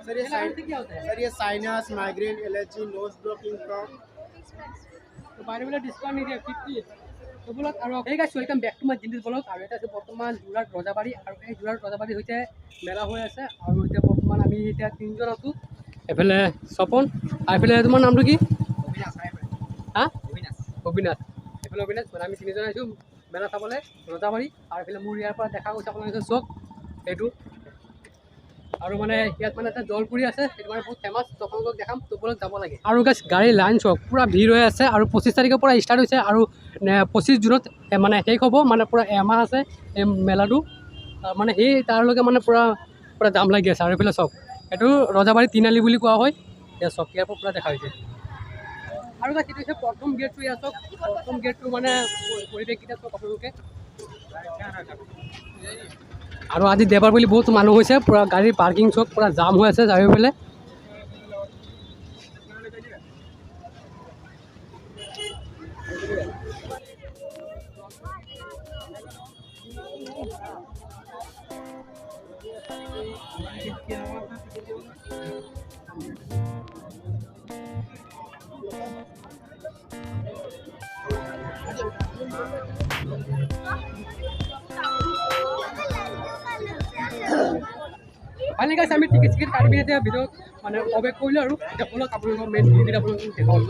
Sir क्या होता है? सर ये sinus, migraine, allergy, nose blocking cough. तो बारे में डिस्काउंट नहीं दिया 50 তো বলক আৰু এই গাইছ ওয়েলকাম ব্যাক টু মাই জিনিস বলক আৰু এটা আছে বৰ্তমান জুৰাট ৰজাবাৰী আৰু এই জুৰাট ৰজাবাৰী হৈছে মেলা হৈ আছে আৰু এতিয়া বৰ্তমান আমি এতিয়া তিনজন আছো এফালে সপন আৰু এফালে তোমাৰ নামটো কি অবিনাশ হা অবিনাশ এফালে অবিনাশ মানে আমি তিনিজন আহিছো মেলা চাবলৈ ৰজাবাৰী আৰু এফালে মোৰ ইয়াৰ পৰা দেখা গৈছে আপোনালোকে চক এইটো আৰু মানে ইয়াত মানে এটা জলপুৰি আছে সেইটো মানে বহুত ফেমাছ আপোনালোকক দেখাম তো বলক যাব লাগে আৰু গাইছ গাড়ী লাইন চক পুৰা ভিৰ হৈ আছে আৰু 25 তাৰিখৰ পৰা ষ্টাৰ্ট হৈছে আৰু 25 জুনত মানে শেষ হ'ব মানে পুৰা এমাহ আছে এই মেলাটো মানে সেই তাৰলৈকে মানে পুৰা পুৰা জাম লাগি আছে আৰু এইফালে চক এইটো ৰজাবাৰী তিনিআলি বুলি কোৱা হয় ইয়াত চক ইয়াৰ পৰা পুৰা দেখা হৈছে আৰু গাইছ এইটো হৈছে প্ৰথম গেটটো ইয়াত চক প্ৰথম গেটটো মানে পৰিৱেশকেইটা চক আপোনালোকে আৰু আজি দেওবাৰ বুলি বহুত মানুহ হৈছে পুৰা গাড়ীৰ পাৰ্কিং চক পুৰা জাম হৈ আছে চাৰিওফালে ভালে গাইছে আমি টিকেট কাটি পিনে এতিয়া ভিডিঅ' মানে প্ৰৱেশ কৰিলোঁ আৰু এতিয়া বলক আপোনালোকৰ মেইন ভিডিঅ'কেইটা আপোনালোকক দেখাওঁ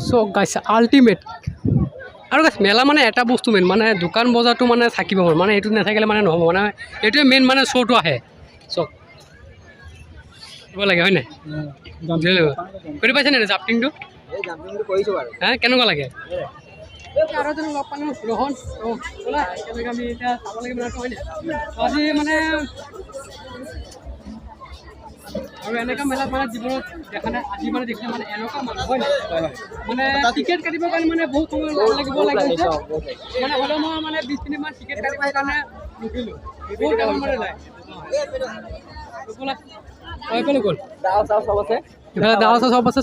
চ' গাইছে আল্টিমেট আৰু গাইছে মেলা মানে এটা বস্তু মেইন মানে দোকান বজাৰটো মানে থাকিব মানে এইটো নাথাকিলে মানে নহ'ব মানে এইটোৱে মেইন মানে শ্ব'টো আহে চক দিব লাগে হয় নাই কৰি পাইছে নে জাম্পিংটো হা কেনেকুৱা লাগে আৰু এজন লগ পালোঁ ৰোহন ব'লা একেলগে আমি এতিয়া চাব লাগে মেলাটো হয় নাই আজি মানে আৰু এনেকুৱা মেলাত মানে জীৱনত দেখা নাই আজি মানে দেখিলে মানে এনেকুৱা মানুহ হয় নাই মানে টিকেট কাটিবৰ কাৰণে মানে বহুত সময় লাগিব লাগিছে মানে হ'লেও মই মানে 20 মিনিটমান টিকেট কাটিবৰ কাৰণে ৰখিলোঁ বহুত টাইম মানে যায় ব'লা এইফালে গ'ল দাও চাও চব আছে এইফালে দাও চাও চব আছে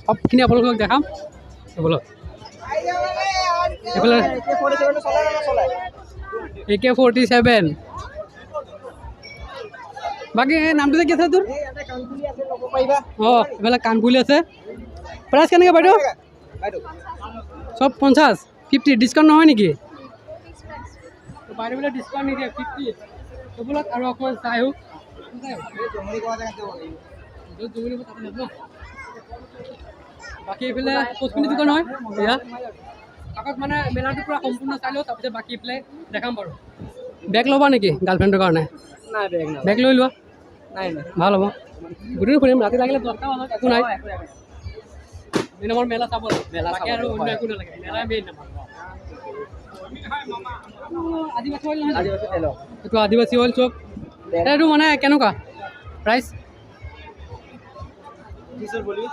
সবখিনি আপোনালোকক দেখাম ব'লক এইফালে AK-47 বাকী নামটো কি আছে তোৰ অঁ এইফালে কাণফুলি আছে প্ৰাইচ কেনেকৈ বাইদেউ চব 50 ডিছকাউণ্ট নহয় নেকি বাইদেউ বোলে ডিছকাউণ্ট নিদিয়ে 50 ব'লক আৰু অকণমান চাই আহোঁ বাকী এইফালে কচমিটিক দোকান হয় এয়া আগত মানে মেলাটো পূৰা সম্পূৰ্ণ চাই লওঁ তাৰপিছত বাকী এইফালে দেখাম বাৰু বেগ ল'বা নেকি গাৰ্লফ্ৰেণ্ডৰ কাৰণে নাই বেগ লৈ লোৱা নাই ভাল হ'ব গোটেই ফুৰিম ৰাতি লাগিলে দৰকাৰ হ'ল একো নাই মেইন আমাৰ মেলা চাব মেলা বাকী আৰু অন্য একো নালাগে মেলাই মেইন আদিবাসী অইল নহয় এইটো আদিবাসী অইল চব এইটো মানে কেনেকুৱা प्राइस जी सर बोलिए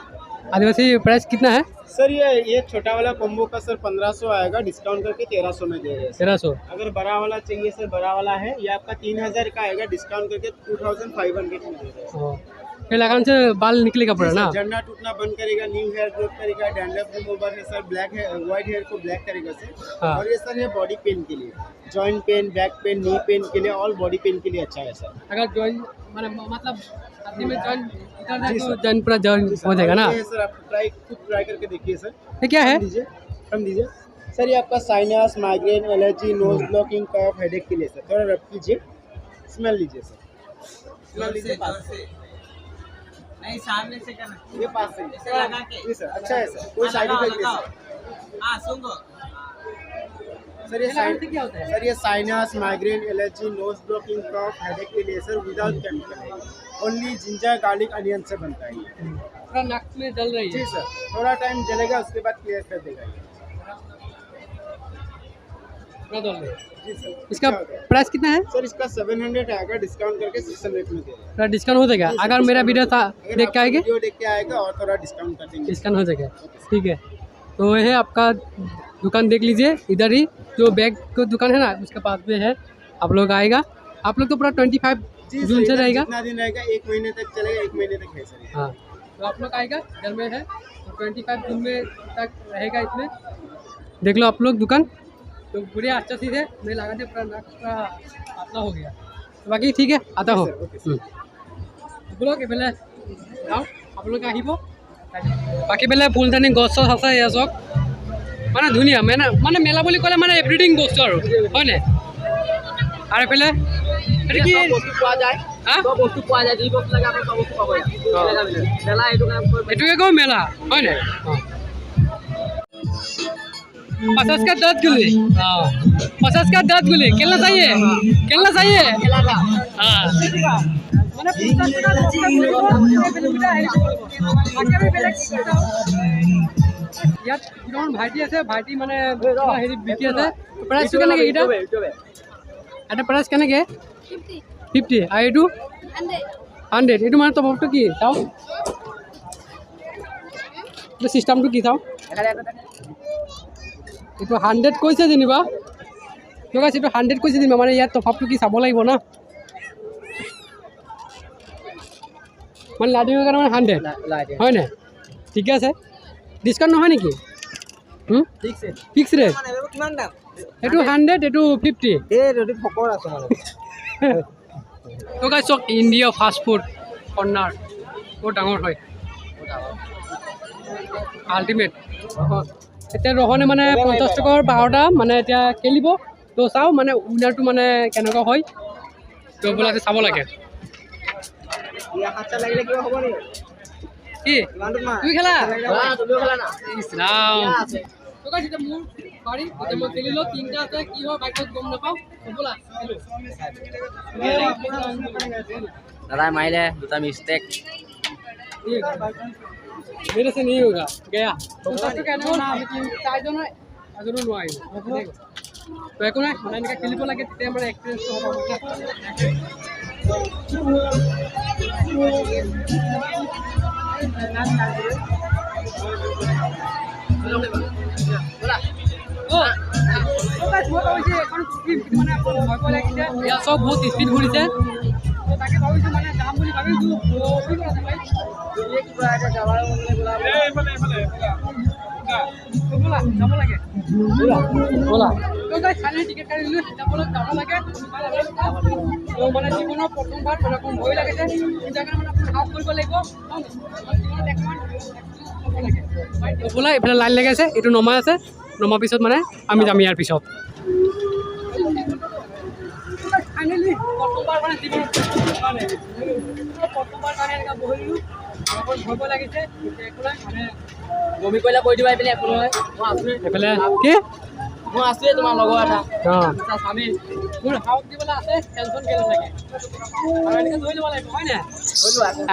आदिवासी प्राइस कितना है सर ये छोटा वाला कॉम्बो का सर 1500 आएगा डिस्काउंट करके 1300 में दे रहे हैं 1300 अगर बड़ा वाला चाहिए सर बड़ा वाला है ये आपका 3000 का आएगा डिस्काउंट करके 2500 में दे रहे हैं फिर लगाने से बाल निकलेगा पूरा ना झड़ना टूटना बंद करेगा न्यू हेयर ग्रोथ करेगा डैंड्रफ रिमूवर है सर ब्लैक है व्हाइट हेयर को ब्लैक करेगा सर और ये सर है बॉडी पेन के लिए joint pain back pain knee pain के लिए ऑल बॉडी पेन के लिए अच्छा है सर अगर जॉइंट मतलब आदमी में जॉइंट इधर तो जॉइंट पूरा जॉइंट हो जाएगा ना सर आप ट्राई करके देखिए सर ये क्या है हम दीजिए सर ये आपका sinus migraine allergy nose blocking cough headache के लिए सर थोड़ा रब कीजिए स्मेल लीजिए सर स्मेल लीजिए पास से नहीं सामने से करना ये पास से ऐसे लगा के जी सर अच्छा है सर कोई साइड इफेक्ट नहीं सर हाँ सुनो सर ये क्या होता है सर ये sinus migraine allergy nose blocking cough headache के लिए सर विदाउट केमिकल है ओनली जिंजर गार्लिक अनियन से बनता है ये पूरा नाक में जल रही है जी सर थोड़ा टाइम जलेगा उसके बाद क्लियर कर देगा ये पूरा जल रही है जी सर इसका प्राइस कितना है सर इसका 700 आएगा डिस्काउंट करके 600 में दे रहे हैं पूरा डिस्काउंट हो जाएगा अगर मेरा वीडियो था देख के आएंगे वीडियो देख के आएगा और थोड़ा डिस्काउंट कर देंगे डिस्काउंट हो जाएगा ठीक है तो ये है आपका दुकान देख लीजिए इधर ही जो बैग का दुकान है ना उसके पास में है आप लोग आएगा आप लोग तो पूरा 25 जून से रहेगा कितना दिन रहेगा 1 महीने तक चलेगा 1 महीने तक है सर हाँ तो आप लोग आएगा इधर में है तो 25 जून में तक रहेगा इसमें देख लो आप लोग दुकान तो पूरे अच्छा चीज़ है मैं लगा थे पूरा नाक पूरा पतला हो गया বাকী ঠিক আছে আটা হওক বোলক এইফালে যাওঁ আপোনালোকে আহিব বাকী পেলাই ফুলদানি গছ চছ আছে এয়া চাওক মানে ধুনীয়া মানে মেলা বুলি ক'লে মানে এভৰিথিং বস্তু আৰু হয়নে আৰু এইফালে এইটো কি বস্তু পোৱা যায় হা বস্তু পোৱা যায় যি বস্তু লাগে আপুনি বস্তু পাব মেলা এইটো কাম এইটোকে কওঁ মেলা হয়নে 50 का 10 गुली 50 का 10 गुली खेलना चाहिए हाँ মানে 50 का 10 गुली ইয়াত দুজন ভাইটি আছে ভাইটি মানে হেৰি বিকি আছে প্ৰাইচ কেনেকৈ এটা এটা প্ৰাইচ কেনেকৈ 50 আৰু এইটো 100 এইটো মানে টপটো কি চাওঁ এইটো চিষ্টেমটো কি চাওঁ এইটো 100 কৈছে যেনিবা তো গাইছ এইটো 100 কৈছে যেনিবা মানে ইয়াত তফাতটো কি চাব লাগিব না মানে লাইটিঙৰ কাৰণে মানে 100 হয় নাই ঠিক আছে ডিছকাউণ্ট নহয় নেকি ফিক্স ৰেট কিমান দাম এইটো 100 এইটো 50 এই ৰেডি ফকৰ আছে মানে তো গাইছ চক ইণ্ডিয়া ফাষ্ট ফুড কৰ্নাৰ বহুত ডাঙৰ হয় আল্টিমেট এতিয়া ৰহনে মানে 50 টকাৰ 12টা মানে এতিয়া খেলিব তো চাওঁ মানে উইনাৰটো মানে কেনেকুৱা হয় তো বোলাতে চাব লাগে হাতটা লাগিলে কিবা হ'ব নেকি কি তুমি খেলা তুমিও খেলা না ইছৰাম তো গাইছ এতিয়া মোৰ পাৰি এতিয়া মই খেলিলো 3টা আছে কি হয় বাইকত গম নাপাওঁ বলা দাদা মাৰিলে দুটা মিষ্টেক मेरे से नहीं होगा गया तो सबसे कहने को ना আমি তিন চারজন এজনো নোৱাৰিম তো একো নাই মানে এনেকৈ খেলিব লাগে তেতিয়া মানে এক্সপিৰিয়েঞ্চটো হ'ব চব বহুত স্পীড ঘূৰিছে তাকে ভাবিছোঁ মানে যাম বুলি ভাবিছোঁ যাব লাগে ব'লা টিকেট কাটি দিলোঁ যাবলৈ যাব লাগে মানে জীৱনৰ প্ৰথমবাৰ মানে অকণ ভয় লাগিছে সেইকাৰণে মানে আপুনি সাহস কৰিব লাগিব ব'লা এইফালে লাইন লাগি আছে এইটো নমাই আছে নমাৰ পিছত মানে আমি যাম ইয়াৰ পিছত ফাইনেলি প্ৰথমবাৰ মানে জীৱনত প্ৰথমবাৰ কাৰণে এনেকৈ বহিলোঁ অকণ ভয় ভয় লাগিছে একো নাই মানে বমি কৰিলে কৈ দিবা এইপিনে একো নহয় মই আছোঁ এইফালে কি মই আছোঁৱে তোমাৰ লগৰ এটা অঁ স্বামী মোৰ সাহস দিবলৈ আছে টেনশ্যন কেলৈ লাগে আৰু এনেকৈ ধৰি ল'ব লাগিব হয় নাই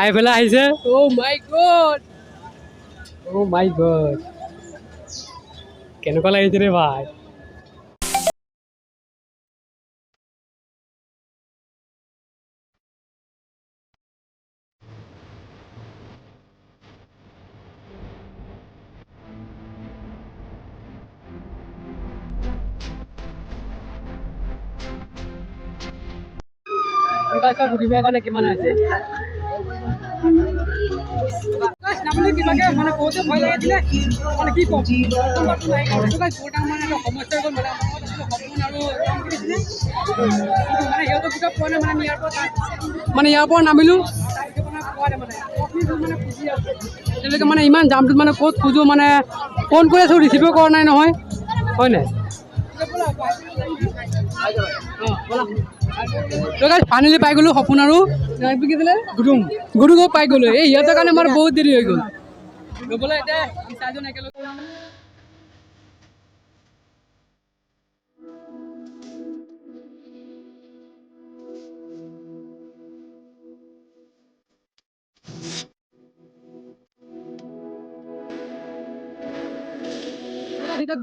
এইফালে আহিছে অ' মাই গড কেনেকুৱা লাগিছে ৰে ভাই ঘূৰিবৰ কাৰণে কিমান আছে কিবাকে মানে বহুতে ভয় লাগিছিলে মানে কি ক'ম সমস্যা হৈ গ'ল মানে মানে সিহঁতৰ কিতাপ পোৱা নাই মানে ইয়াৰ পৰা নামিলোঁ তেওঁলোকে মানে ইমান জামটোত মানে ক'ত খোজোঁ মানে ফোন কৰি আছোঁ ৰিচিভো কৰা নাই নহয় হয় নাই ফাইনেলি পাই গ'লোঁ সপোন আৰু কি বোলে গুৰুক পাই গ'লোঁ এই সিহঁতৰ কাৰণে আমাৰ বহুত দেৰি হৈ গ'ল বোলে এতিয়া চাৰিজন একেলগে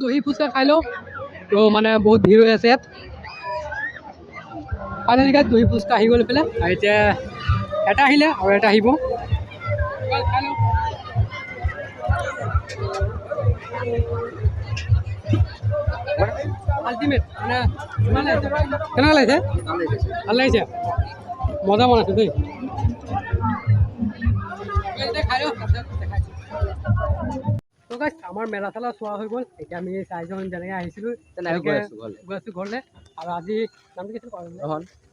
দহি ফুচকা খাই লওঁ তো মানে বহুত ভিৰ হৈ আছে ইয়াত ফাইনেলি গাইছ দহি ফুচকা আহি গ'ল পেলাই আৰু এতিয়া এটা আহিলে আৰু এটা আহিব আল্টিমেট মানে কেনেকুৱা লাগিছে ভাল লাগিছে মজা বনাইছে দেই খাই লওঁ তো গাইছ আমাৰ মেলা চেলা চোৱা হৈ গ'ল এতিয়া আমি চাৰিজন যেনেকৈ আহিছিলোঁ তেনেকৈ গৈ আছোঁ ঘৰলৈ আৰু আজি নামটো কি আছিল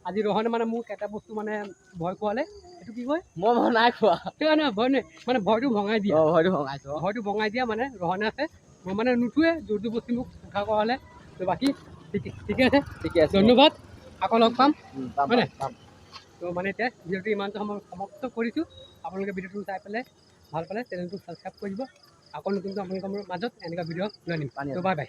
আজি ৰহনে মানে মোক এটা বস্তু মানে ভয় খোৱালে, এইটো কি কয় মই নাই খোৱা নহয় ভয় নহয় মানে ভয়টো ভঙাই দিয়া, হয়তো ভঙাইছো ভয়টো ভঙাই দিয়া মানে ৰহনে আছে, মই মানে নুঠোৱে জোৰ জবৰদস্তি মোক উঠা কৰালে। তো বাকী ঠিকে আছে, ঠিকে আছে ধন্যবাদ, আকৌ লগ পাম পাম হয় নাই? পাম তো মানে এতিয়া ভিডিঅ'টো ইমানটো সময় সমাপ্ত কৰিছোঁ। আপোনালোকে ভিডিঅ'টো চাই পেলাই ভাল পালে চেনেলটো ছাবস্ক্ৰাইব কৰি দিব। আকৌ নতুনকৈ আপোনালোকৰ মাজত এনেকুৱা ভিডিঅ' লৈ আনিম। তো বাই বাই।